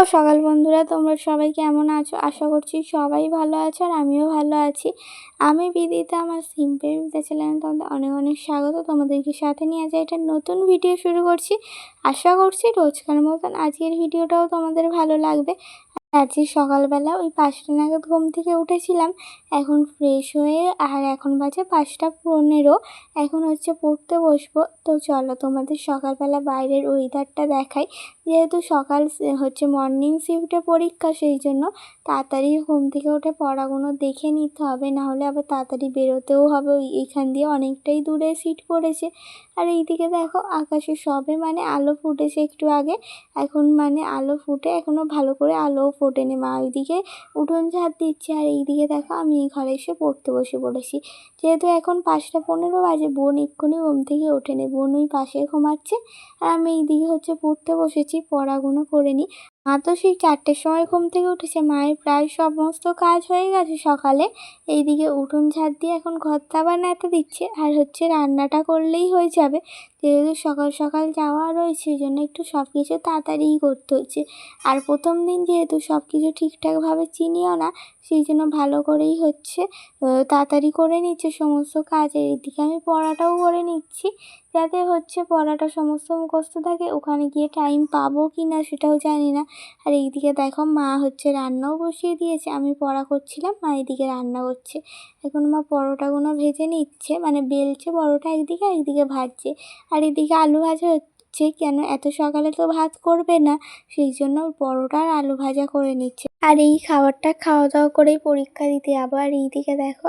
সকাল বন্ধুরা, তোমরা সবাই কেমন আছো? আশা করছি সবাই ভালো আছো আর আমিও ভালো আছি। আমি বিদিতা, আমার সিম্পল বিদিতা চ্যানেলে তোমাদের অনেক অনেক স্বাগত। তোমাদেরকে সাথে নিয়ে আজ একটা নতুন ভিডিও শুরু করছি। আশা করছি রোজকার মতন আজকের ভিডিওটাও তোমাদের ভালো লাগবে। আজকে সকালবেলা ওই 5টা নাগাদ ঘুম থেকে উঠেছিলাম। এখন ফ্রেশ হয়ে আর এখন বাজে 5টা 15। এখন হচ্ছে পড়তে বসবো। তো চলো তোমাদের সকালবেলা বাইরের ওয়েদারটা দেখাই। যেহেতু সকাল হচ্ছে মর্নিং শিফটে পরীক্ষা, সেই জন্য তাড়াতাড়ি ঘুম থেকে উঠে পড়াগুলো দেখে নিতে হবে, নাহলে আবার তাড়াতাড়ি বেরোতেও হবে। এইখান দিয়ে অনেকটাই দূরে সিট পড়েছে। আর এইদিকে দেখো আকাশে সবে আলো ফুটেছে একটু আগে। এখন আলো ফুটে এখনও ভালো করে আলোও ফোটেনি। মা ওইদিকে উঠোন ঝাড় দিচ্ছে আর এইদিকে দেখো আমি এই ঘরে এসে পড়তে বসে পড়েছি। যেহেতু এখন 5টা 15 বাজে, বোন এক্ষুনি ঘুম থেকে ওঠেনি, বোন ওই পাশে ঘুমাচ্ছে আর আমি এইদিকে হচ্ছে পড়তে বসেছি, পড়াগুলো করে নিই। মা তো সেই 4টের সময় ঘুম থেকে উঠেছে, মায়ের প্রায় সমস্ত কাজ হয়ে গেছে সকালে। এইদিকে উঠোন ঝাড় দিয়ে এখন ঘরটা বানাতে দিচ্ছে আর হচ্ছে রান্নাটা করলেই হয়ে যাবে। যেহেতু সকাল সকাল যাওয়া রয়েছে, এই জন্য একটু সব কিছু তাড়াতাড়িই করতে হচ্ছে। আর প্রথম দিন যেহেতু সব কিছু ঠিকঠাকভাবে চিনিও না, সেই জন্য ভালো করেই হচ্ছে তাড়াতাড়ি করে নিচ্ছে সমস্ত কাজ। এইদিকে আমি পড়াটাও করে নিচ্ছি, যাতে হচ্ছে পড়াটা সমস্ত মুখস্থ থাকে। ওখানে গিয়ে টাইম পাবো কি না সেটাও জানি না। আর এইদিকে দেখো মা হচ্ছে রান্নাও বসিয়ে দিয়েছে, আমি পড়া করছিলাম, মা এইদিকে রান্না করছে। এখন মা পরোটাগুলো ভেজে নিচ্ছে, বেলছে পরোটা একদিকে, একদিকে ভাজছে। আর এদিকে আলু ভাজা হচ্ছে। কেন এত সকালে তো ভাত করবে না, সেই জন্য পরোটা আর আলু ভাজা করে নিচ্ছে। আর এই খাবারটা খাওয়া দাওয়া করেই পরীক্ষা দিতে যাবো। আর এইদিকে দেখো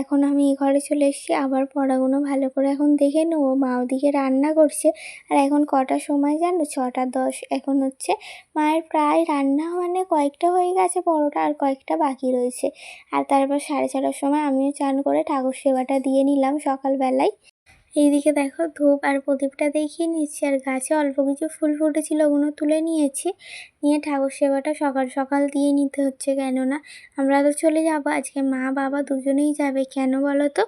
এখন আমি এই ঘরে চলে এসেছি, আবার পড়াগুলো ভালো করে এখন দেখে নেবো। মা ওদিকে রান্না করছে। আর এখন কটার সময় জানো? 6টা 10। এখন হচ্ছে মায়ের প্রায় রান্না কয়েকটা হয়ে গেছে পরোটা, আর কয়েকটা বাকি রয়েছে। আর তারপর 6:30টার সময় আমিও চান করে ঠাকুর সেবাটা দিয়ে নিলাম সকালবেলায়। এইদিকে দেখো ধূপ আর প্রদীপটা দেখিয়ে নিচ্ছি, আর গাছে অল্প কিছু ফুল ফুটেছিল, ওগুলো তুলে নিয়েছি। নিয়ে ঠাকুর সেবাটা সকাল সকাল দিয়ে নিতে হচ্ছে, কেননা আমরা তো চলে যাব আজকে, মা বাবা দুজনেই যাবে। কেন বলো তো?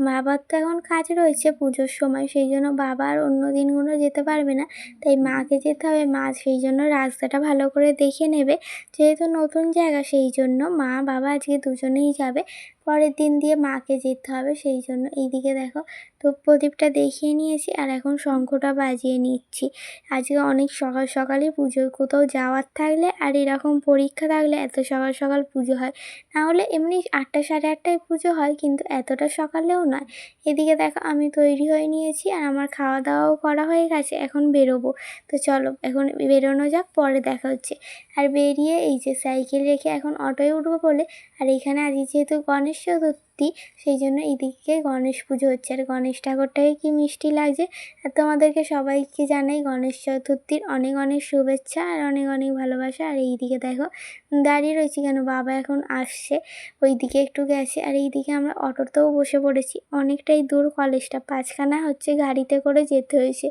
বাবার তো এখন কাজ রয়েছে পুজোর সময়, সেই জন্য বাবা আর অন্য দিনগুলো যেতে পারবে না, তাই মাকে যেতে হবে। মা সেই জন্য রাস্তাটা ভালো করে দেখে নেবে, যেহেতু নতুন জায়গা, সেই জন্য মা বাবা আজকে দুজনেই যাবে। পরের দিন দিয়ে মাকে যেতে হবে, সেই জন্য এইদিকে দেখো ধূপ প্রদীপটা দেখিয়ে নিয়েছি আর এখন শঙ্খটা বাজিয়ে নিচ্ছি। আজকে অনেক সকাল সকালই পুজো, কোথাও যাওয়ার থাকলে আর এরকম পরীক্ষা থাকলে এত সকাল সকাল পুজো হয়। নাহলে এমনি 8টা 8:30টায় পুজো হয়, কিন্তু এতটা সকালেও নয়। এদিকে দেখো আমি তৈরি হয়ে নিয়েছি আর আমার খাওয়া দাওয়াও করা হয়ে গেছে, এখন বেরোবো। তো চলো এখন বেরোনো যাক, পরে দেখা হচ্ছে। আর বেরিয়ে এই যে সাইকেল রেখে এখন অটোয় উঠবো বলে, আর এখানে আজকে যেহেতু গণেশ চতুর্থী, সেই জন্য এইদিকে গণেশ পুজো হচ্ছে। আর গণেশ ঠাকুরটাকে কি মিষ্টি লাগছে। আর তোমাদেরকে সবাইকে জানাই গণেশ চতুর্থীর অনেক অনেক শুভেচ্ছা আর অনেক অনেক ভালোবাসা। আর এইদিকে দেখো দাঁড়িয়ে রয়েছি কেন, বাবা এখন আসছে, ওইদিকে একটু গেছে। আর এইদিকে আমরা অটোতেও বসে পড়েছি, অনেকটাই দূর কলেজটা, 5খানা হচ্ছে গাড়িতে করে যেতে হয়েছে।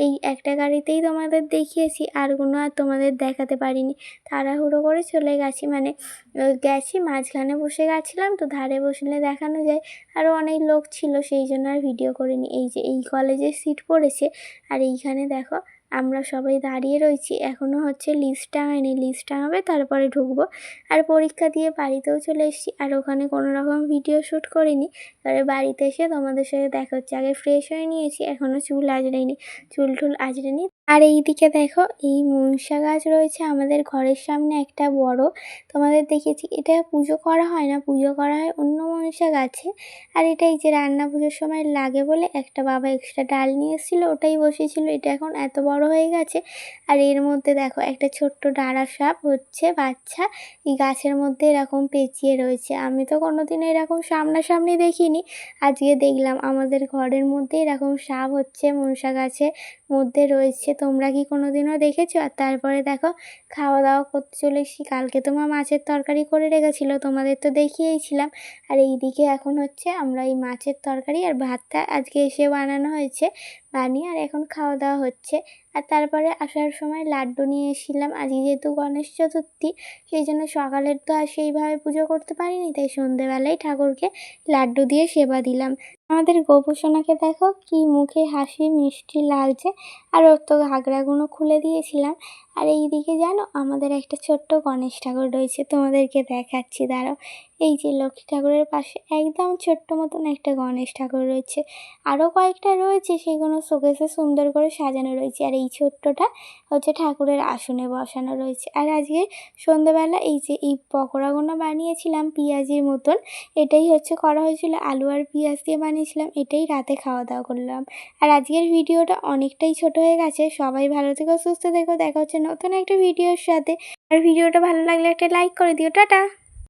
এই একটা গাড়িতেই তোমাদের দেখিয়েছি, আরগুলো আর তোমাদের দেখাতে পারিনি, তাড়াহুড়ো করে চলে গেছি। গেছি মাঝখানে বসে গেছিলাম, তো ধারে বসলে দেখানো যায়, আরও অনেক লোক ছিল, সেই জন্য আর ভিডিও করিনি। এই যে এই কলেজের সিট পড়েছে, আর এইখানে দেখো আমরা সবাই দাঁড়িয়ে রয়েছি, এখনও হচ্ছে লিস্ট টাঙায়নি, লিস্ট টাঙাবে তারপরে ঢুকবো। আর পরীক্ষা দিয়ে বাড়িতেও চলে এসেছি, আর ওখানে কোনো রকম ভিডিও শ্যুট করিনি। তারপরে বাড়িতে এসে তোমাদের সাথে দেখা হচ্ছে। আগে ফ্রেশ হয়ে নিয়েছি, এখনও চুল আঁচড়াইনি, চুল টুল আঁচড়ে নিই। আর এইদিকে দেখো এই মনসা গাছ রয়েছে আমাদের ঘরের সামনে একটা বড়, তোমাদের দেখেছি। এটা পুজো করা হয় না, পুজো করা হয় অন্য মনসা গাছে। আর এটা এই যে রান্না পুজোর সময় লাগে বলে একটা বাবা এক্সট্রা ডাল নিয়ে এসেছিলো, ওটাই বসিয়েছিল। এটা এখন এত বড় হয়ে গেছে। আর এর মধ্যে দেখো একটা ছোট্ট ডাঁড়া সাপ হচ্ছে বাচ্চা, এই গাছের মধ্যে এরকম পেঁচিয়ে রয়েছে। আমি তো কোনোদিনও এরকম সামনাসামনি দেখিনি, আজকে দেখলাম আমাদের ঘরের মধ্যে এরকম সাপ হচ্ছে মনসা গাছের মধ্যে রয়েছে। তোমরা কি কোনোদিনও দেখেছো? আর তারপরে দেখো খাওয়া দাওয়া করতে চলে এসেছি। কালকে তোমার মাছের তরকারি করে রেখেছিলো, তোমাদের তো দেখিয়েছিলাম। আর এইদিকে এখন হচ্ছে আমরা এই মাছের তরকারি আর ভাতটা আজকে এসে বানানো হয়েছে, বানিয়ে আর এখন খাওয়া দাওয়া হচ্ছে। আর তারপরে আসার সময় লাড্ডু নিয়ে এসেছিলাম, আজকে যেহেতু গণেশ চতুর্থী, সেই জন্য সকালের তো আর সেইভাবে পুজো করতে পারিনি, তাই সন্ধেবেলায় ঠাকুরকে লাড্ডু দিয়ে সেবা দিলাম। আমাদের গোপুসোনাকে দেখো কি মুখে হাসি মিষ্টি লাগছে, আর ওর তো ঘাগরাগুলো খুলে দিয়েছিলাম। আর এইদিকে জানো আমাদের একটা ছোট্ট গণেশ ঠাকুর রয়েছে, তোমাদেরকে দেখাচ্ছি দাঁড়াও। এই যে লক্ষ্মী ঠাকুরের পাশে একদম ছোট্ট মতন একটা গণেশ ঠাকুর রয়েছে, আরও কয়েকটা রয়েছে, সেগুলো শোকেসে সুন্দর করে সাজানো রয়েছে। আর এই ছোট্টটা হচ্ছে ঠাকুরের আসনে বসানো রয়েছে। আর আজকে সন্ধ্যেবেলা এই যে এই পকোড়াগুলো বানিয়েছিলাম পেঁয়াজির মতন, এটাই হচ্ছে করা হয়েছিল, আলু আর পেঁয়াজ দিয়ে বানিয়েছিলাম, এটাই রাতে খাওয়া দাওয়া করলাম। আর আজকের ভিডিওটা অনেকটাই ছোট হয়ে গেছে। সবাই ভালো থেকো, সুস্থ থেকো, দেখা হচ্ছে নতুন একটা ভিডিওর সাথে। আর ভিডিওটা ভালো লাগলে একটা লাইক করে দিও। টাটা।